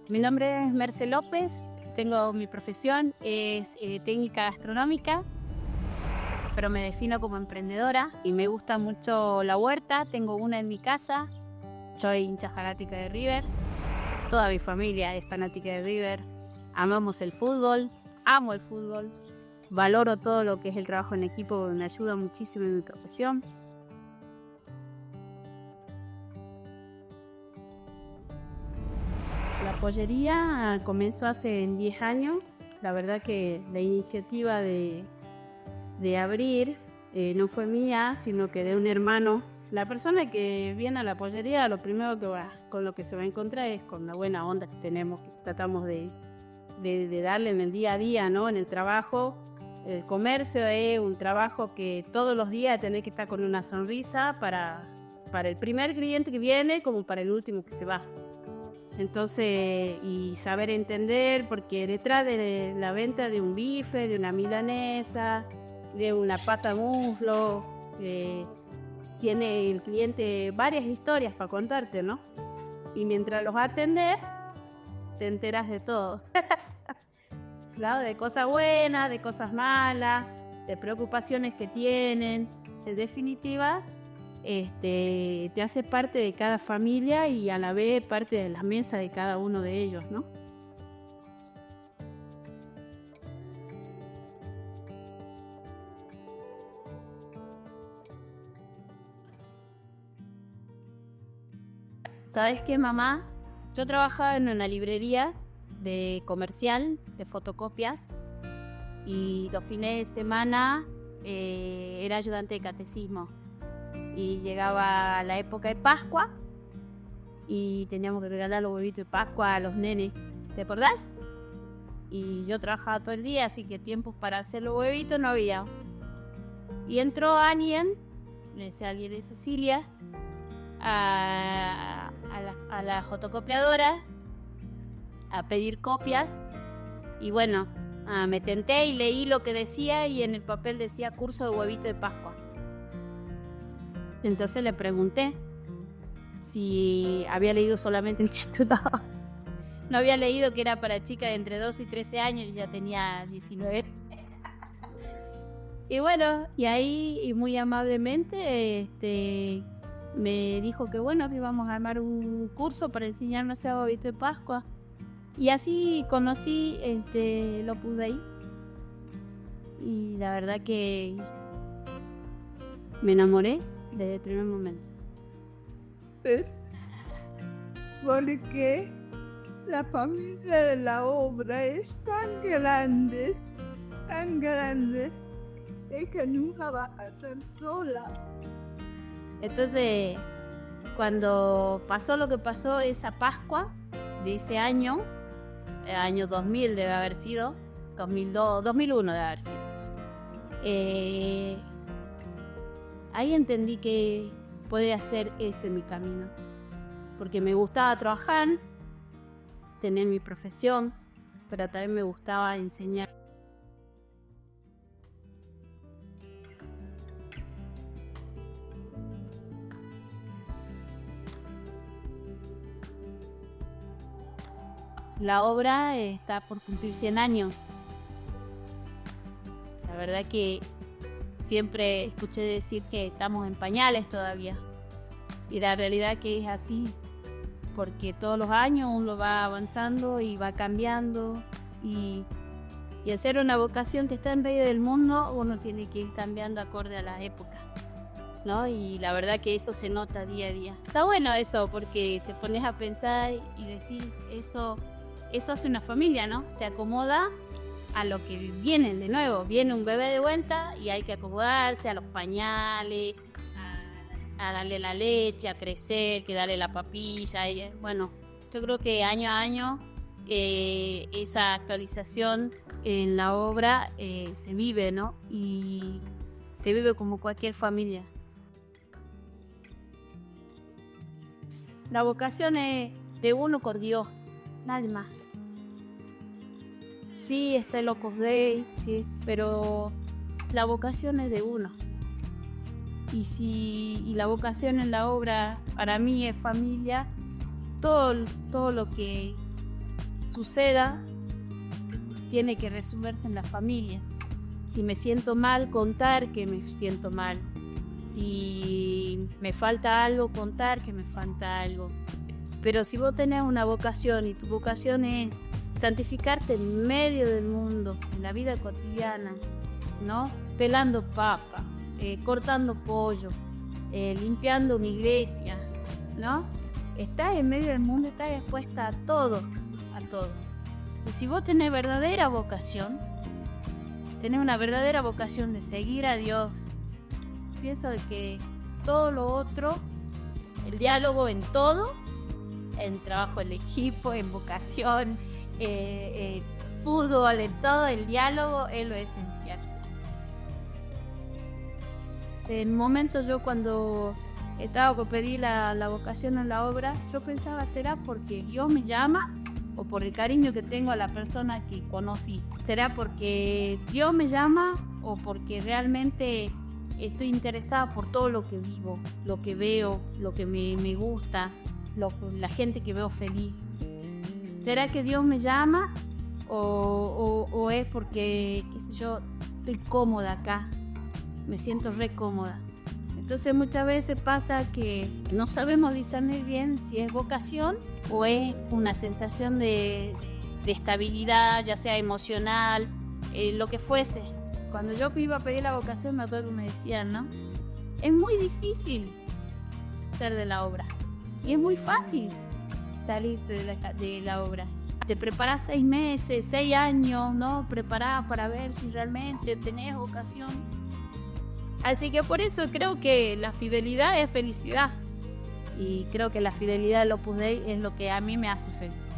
Mi nombre es Merce López, tengo mi profesión, es técnica gastronómica, pero me defino como emprendedora y me gusta mucho la huerta, tengo una en mi casa, soy hincha fanática de River, toda mi familia es fanática de River, amamos el fútbol, amo el fútbol, valoro todo lo que es el trabajo en equipo, me ayuda muchísimo en mi profesión. La pollería comenzó hace 10 años. La verdad que la iniciativa de abrir no fue mía, sino que de un hermano. La persona que viene a la pollería, lo primero con lo que se va a encontrar es con la buena onda que tenemos, que tratamos de darle en el día a día, ¿no? En el trabajo. El comercio es un trabajo que todos los días tenés que estar con una sonrisa para el primer cliente que viene como para el último que se va. Entonces, y saber entender, porque detrás de la venta de un bife, de una milanesa, de una pata muslo, tiene el cliente varias historias para contarte, ¿no? Y mientras los atendés, te enteras de todo. Claro, de cosas buenas, de cosas malas, de preocupaciones que tienen. En definitiva, te hace parte de cada familia y a la vez parte de la mesa de cada uno de ellos, ¿no? ¿Sabes qué, mamá? Yo trabajaba en una librería de comercial, de fotocopias, y los fines de semana era ayudante de catecismo. Y llegaba la época de Pascua y teníamos que regalar los huevitos de Pascua a los nenes, ¿te acordás? Y yo trabajaba todo el día, así que tiempos para hacer los huevitos no había. Y entró alguien de Cecilia, a la fotocopiadora a pedir copias. Y bueno, me tenté y leí lo que decía y en el papel decía curso de huevito de Pascua. Entonces le pregunté si había leído solamente el título. No había leído que era para chicas de entre 12 y 13 años y ya tenía 19. Y bueno, y ahí y muy amablemente me dijo que bueno, que íbamos a armar un curso para enseñarnos a hacer huevito de Pascua. Y así conocí lo pude ahí. Y la verdad que me enamoré desde el primer momento. Porque la familia de la obra es tan grande, es que nunca va a ser sola. Entonces, cuando pasó lo que pasó esa Pascua de ese año, año 2000 debe haber sido, 2002, 2001 debe haber sido. Ahí entendí que podía ser ese mi camino, porque me gustaba trabajar, tener mi profesión, pero también me gustaba enseñar. La obra está por cumplir 100 años. La verdad que siempre escuché decir que estamos en pañales todavía. Y la realidad que es así, porque todos los años uno va avanzando y va cambiando. Y al ser una vocación que está en medio del mundo, uno tiene que ir cambiando acorde a la época, ¿no? Y la verdad que eso se nota día a día. Está bueno eso, porque te pones a pensar y decís, eso hace una familia, ¿no? Se acomoda a lo que viene de nuevo. Viene un bebé de vuelta y hay que acomodarse a los pañales, a darle la leche, a crecer, que darle la papilla. Y, bueno, yo creo que año a año esa actualización en la obra se vive, ¿no? Y se vive como cualquier familia. La vocación es de uno con Dios, nada más. Sí, está el Opus Dei, sí, pero la vocación es de uno. Y la vocación en la obra para mí es familia. Todo lo que suceda, tiene que resolverse en la familia. Si me siento mal, contar que me siento mal. Si me falta algo, contar que me falta algo. Pero si vos tenés una vocación y tu vocación es santificarte en medio del mundo, en la vida cotidiana, ¿no? Pelando papa, cortando pollo, limpiando una iglesia, ¿no? Estás en medio del mundo, estás expuesta a todo, a todo. Y si vos tenés verdadera vocación, tenés una verdadera vocación de seguir a Dios, pienso de que todo lo otro, el diálogo en todo, en trabajo en equipo, en vocación, fútbol, en todo, el diálogo es lo esencial. En momentos yo cuando estaba por pedir la vocación en la obra, yo pensaba, ¿será porque Dios me llama o por el cariño que tengo a la persona que conocí? ¿Será porque Dios me llama o porque realmente estoy interesada por todo lo que vivo, lo que veo, lo que me gusta, la gente que veo feliz? ¿Será que Dios me llama o es porque, qué sé yo, estoy cómoda acá, me siento re cómoda? Entonces muchas veces pasa que no sabemos discernir bien si es vocación o es una sensación de estabilidad, ya sea emocional, lo que fuese. Cuando yo iba a pedir la vocación me acuerdo que me decían, ¿no? Es muy difícil ser de la obra y es muy fácil salirse de la obra. Te preparás 6 meses, 6 años, ¿no? Preparás para ver si realmente tenés vocación. Así que por eso creo que la fidelidad es felicidad. Y creo que la fidelidad del Opus Dei es lo que a mí me hace feliz.